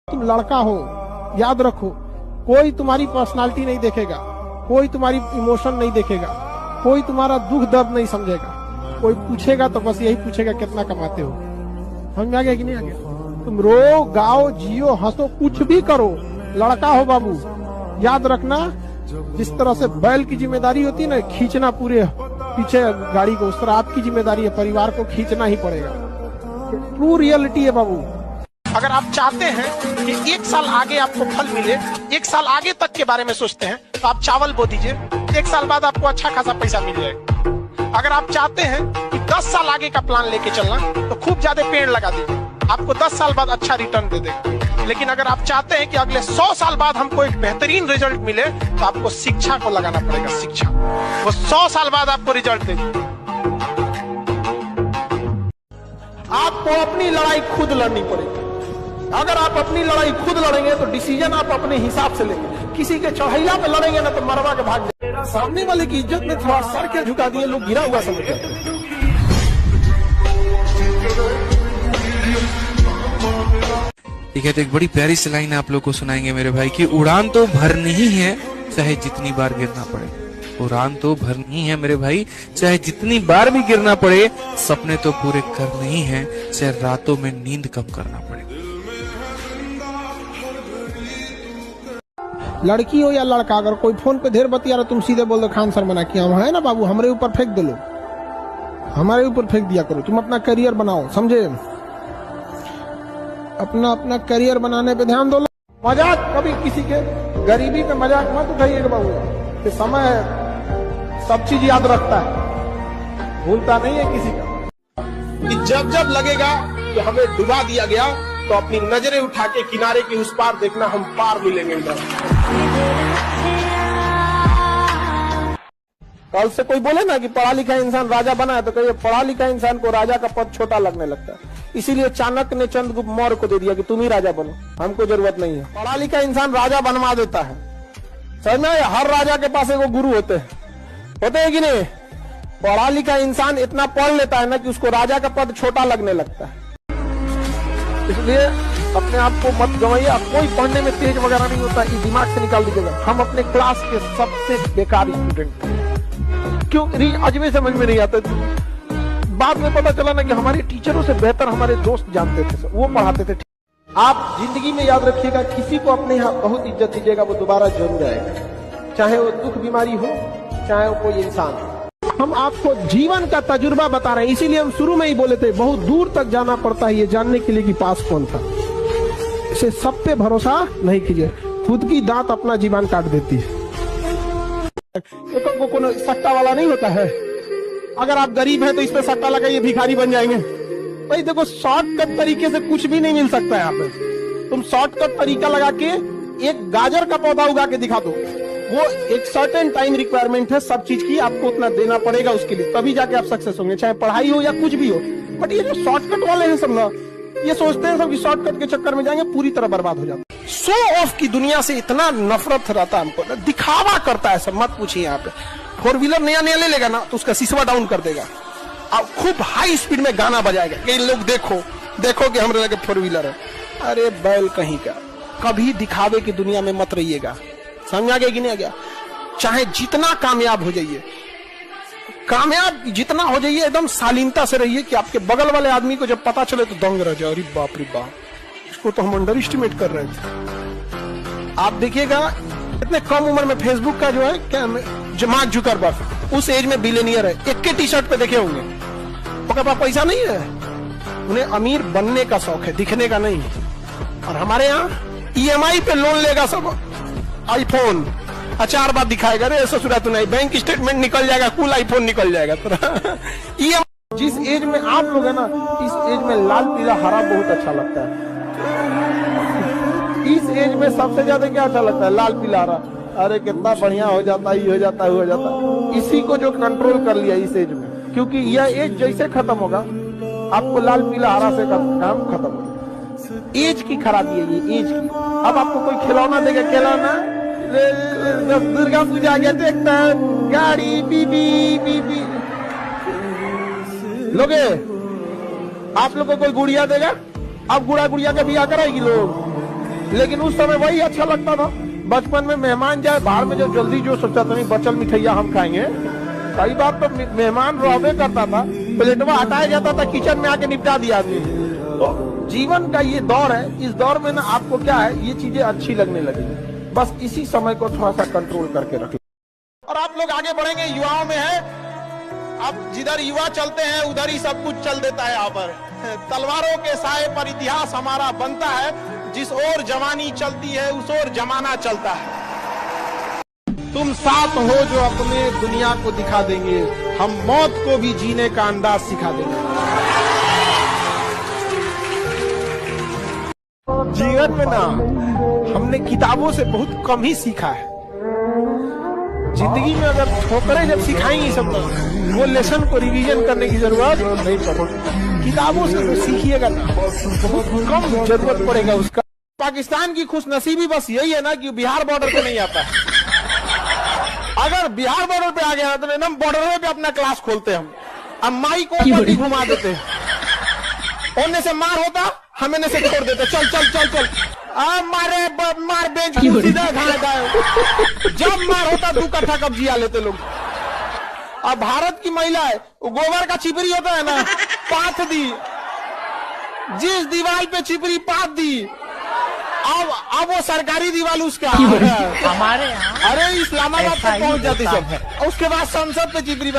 तुम लड़का हो, याद रखो, कोई तुम्हारी पर्सनालिटी नहीं देखेगा, कोई तुम्हारी इमोशन नहीं देखेगा, कोई तुम्हारा दुख दर्द नहीं समझेगा। कोई पूछेगा तो बस यही पूछेगा कितना कमाते हो। समझ में आ गया कि नहीं आ गया? तुम रो, गाओ, जियो, हंसो, कुछ भी करो, लड़का हो बाबू। याद रखना, जिस तरह से बैल की जिम्मेदारी होती है ना खींचना पूरे पीछे गाड़ी को, उस तरह आपकी जिम्मेदारी है, परिवार को खींचना ही पड़ेगा। ट्रू रियलिटी है बाबू। अगर आप चाहते हैं कि 1 साल आगे आपको फल मिले, 1 साल आगे तक के बारे में सोचते हैं, तो आप चावल बो दीजिए, 1 साल बाद आपको अच्छा खासा पैसा मिल जाएगा। अगर आप चाहते हैं कि 10 साल आगे का प्लान लेके चलना, तो खूब ज्यादा पेड़ लगा दीजिए, आपको 10 साल बाद अच्छा रिटर्न दे देगा। लेकिन अगर आप चाहते हैं कि अगले 100 साल बाद हमको एक बेहतरीन रिजल्ट मिले, तो आपको शिक्षा को लगाना पड़ेगा। शिक्षा वो 100 साल बाद आपको रिजल्ट देगी। आपको अपनी लड़ाई खुद लड़नी पड़ेगी। अगर आप अपनी लड़ाई खुद लड़ेंगे तो डिसीजन आप अपने हिसाब से लेंगे। किसी के चढ़ैला पे लड़ेंगे ना तो मरवा के भाग जाएंगे। सामने वाले की इज्जत में थोड़ा सर के झुका दिए, लोग गिरा हुआ समझते हैं। ठीक है, तो एक बड़ी प्यारी सी लाइन आप लोग को सुनाएंगे मेरे भाई की, उड़ान तो भरनी ही है चाहे जितनी बार गिरना पड़े। उड़ान तो भरनी है मेरे भाई, चाहे जितनी बार भी गिरना पड़े। सपने तो पूरे करने ही हैं, चाहे रातों में नींद कम करना पड़े। लड़की हो या लड़का, अगर कोई फोन पे ढेर बतिया रहा, तुम सीधे बोल दो खान सर मना किया हम है ना बाबू, हमारे ऊपर फेंक दे लो, हमारे ऊपर फेंक दिया करो। तुम अपना करियर बनाओ, समझे? अपना अपना करियर बनाने पे ध्यान दो। मजाक कभी किसी के गरीबी पे मजाक मत उठाइएगा बाबू। कि समय है, सब चीज याद रखता है, भूलता नहीं है किसी का। कि जब जब लगेगा कि हमें डुबा दिया गया, तो अपनी नजरें उठा के किनारे के उस पार देखना, हम पार मिलेंगे इधर। कल से कोई बोले ना कि पढ़ा लिखा इंसान राजा बना है, तो कहिए पढ़ा लिखा इंसान को राजा का पद छोटा लगने लगता है। इसीलिए चाणक्य ने चंद्रगुप्त मौर्य को दे दिया कि तुम ही राजा बनो, हमको जरूरत नहीं है। पढ़ा लिखा इंसान राजा बनवा देता है। समझ में? हर राजा के पास एक गुरु होते हैं कि नहीं? पढ़ा लिखा इंसान इतना पढ़ लेता है ना कि उसको राजा का पद छोटा लगने लगता है। इसलिए अपने आप को मत गवाइए। कोई पढ़ने में तेज वगैरह नहीं होता, ये दिमाग से निकाल दीजिएगा। हम अपने क्लास के सबसे बेकार स्टूडेंट, क्यों अजमेर समझ में नहीं आता। बाद में पता चला ना कि हमारे टीचरों से बेहतर हमारे दोस्त जानते थे, वो पढ़ाते थे। आप जिंदगी में याद रखिएगा, किसी को अपने यहाँ बहुत इज्जत दीजिएगा, वो दोबारा जरूर आएगा, चाहे वो दुख बीमारी हो, चाहे वो कोई इंसान हो। हम आपको जीवन का तजुर्बा बता रहे हैं, इसीलिए हम शुरू में ही बोले थे बहुत दूर तक जाना पड़ता है ये जानने के लिए कि पास कौन था। इसे सब पे भरोसा नहीं कीजिए, खुद की दांत अपना जीवन काट देती है। को कोनो सट्टा वाला नहीं होता है। अगर आप गरीब हैं तो इस पे सट्टा लगाइए, भिखारी बन जाएंगे। भाई देखो, शॉर्टकट तरीके से कुछ भी नहीं मिल सकता है यहाँ पे। तुम शॉर्टकट तरीका लगा के एक गाजर का पौधा उगा के दिखा दो, वो एक सर्टेन टाइम रिक्वायरमेंट है सब चीज की, आपको उतना देना पड़ेगा उसके लिए, तभी जाके आप सक्सेस होंगे, चाहे पढ़ाई हो या कुछ भी हो। बट ये जो शॉर्टकट वाले हैं सब ना, ये सोचते हैं सब कि शॉर्टकट के चक्कर में जाएंगे, पूरी तरह बर्बाद हो जाता है। शो ऑफ की दुनिया से इतना नफरत रहता है हमको, दिखावा करता है सब, मत पूछिए। यहाँ पे 4 व्हीलर नया नया ले लेगा ना तो उसका शीशा डाउन कर देगा, अब खूब हाई स्पीड में गाना बजाएगा कि लोग देखो देखो कि हमारे लगे 4 व्हीलर है। अरे बैल कहीं का, कभी दिखावे की दुनिया में मत रहिएगा। समझ आ गया कि नहीं आ गया? चाहे जितना कामयाब हो जाइए, कामयाब जितना हो जाइए, एकदम शालीनता से रहिए कि आपके बगल वाले आदमी को जब पता चले तो दंग रह जाए, अरे बाप रे बाप, इसको तो हम अंडर एस्टिमेट कर रहे थे। आप देखिएगा इतने कम उम्र में फेसबुक का जो है क्या, मार्क जुकरबर्ग उस एज में बिलियनियर है। एक के टी शर्ट पे देखे होंगे, उनके पास पैसा नहीं है, उन्हें अमीर बनने का शौक है, दिखने का नहीं। और हमारे यहाँ EMI पे लोन लेगा सब, आईफोन 4 बार दिखाएगा, रे ससुरा तो नहीं, बैंक स्टेटमेंट निकल जाएगा, कुल आईफोन निकल जाएगा। जिस एज में आप लोग है ना, इस एज में लाल पीला हरा बहुत अच्छा लगता है। इस एज में सबसे ज्यादा क्या अच्छा लगता है? लाल पीला हरा। अरे कितना बढ़िया हो जाता है, ये हो जाता है, वो हो जाता है। इसी को जो कंट्रोल कर लिया इस एज में, क्योंकि यह एज जैसे खत्म होगा, आपको लाल पीला हरा से काम खत्म होगा। एज की खराबी है ये, एज की। अब आपको कोई खिलौना देगा, खिलौना दुर्गा पूजा आ गया, देखता है गाड़ी बीबी बीबी लोगे। आप लोग को कोई गुड़िया देगा, अब गुड़िया का बिया कराएगी लोग। लेकिन उस समय वही अच्छा लगता था। बचपन में मेहमान जाए बाहर में, जब जल्दी जो सोचा था नहीं बचल मिठैया हम खाएंगे, कई बार तो मेहमान रहबे करता था, प्लेटवा हटाया जाता था, किचन में आके निपटा दिया आदमी। तो जीवन का ये दौर है, इस दौर में ना आपको क्या है, ये चीजें अच्छी लगने लगी। बस इसी समय को थोड़ा सा कंट्रोल करके रखें। और आप लोग आगे बढ़ेंगे, युवाओं में है, अब जिधर युवा चलते हैं उधर ही सब कुछ चल देता है। यहाँ पर तलवारों के साए पर इतिहास हमारा बनता है, जिस ओर जवानी चलती है उस ओर जमाना चलता है। तुम साथ हो जो अपने दुनिया को दिखा देंगे, हम मौत को भी जीने का अंदाज सिखा देंगे। जीवन में ना हमने किताबों से बहुत कम ही सीखा है। जिंदगी में अगर ठोकरें जब सिखाएंगी सब, वो लेसन को रिवीजन करने की जरूरत नहीं पड़ेगी। किताबों से तो सीखिएगा ना, बहुत कम जरूरत पड़ेगा उसका। पाकिस्तान की खुशनसीबी बस यही है ना कि बिहार बॉर्डर पे नहीं आता है। अगर बिहार बॉर्डर पे आ गया तो एकदम बॉर्डर पे अपना क्लास खोलते हम, अब माई को घुमा देते हैं। ओने से मार होता, हमें से छोड़ देते, चल चल चल चल, मार बेंच सीधा जब मार होता 2 कट्ठा कब्जिया लेते लोग। अब भारत की महिला है, वो गोबर का चिपरी होता है ना, पाथ दी, जिस दीवार पे चिपरी पाथ दी, अब वो सरकारी दीवार उसका हमारे यहाँ अरे इस्लामाबाद तक पहुंच जाती सब, उसके बाद संसद पे चिपरी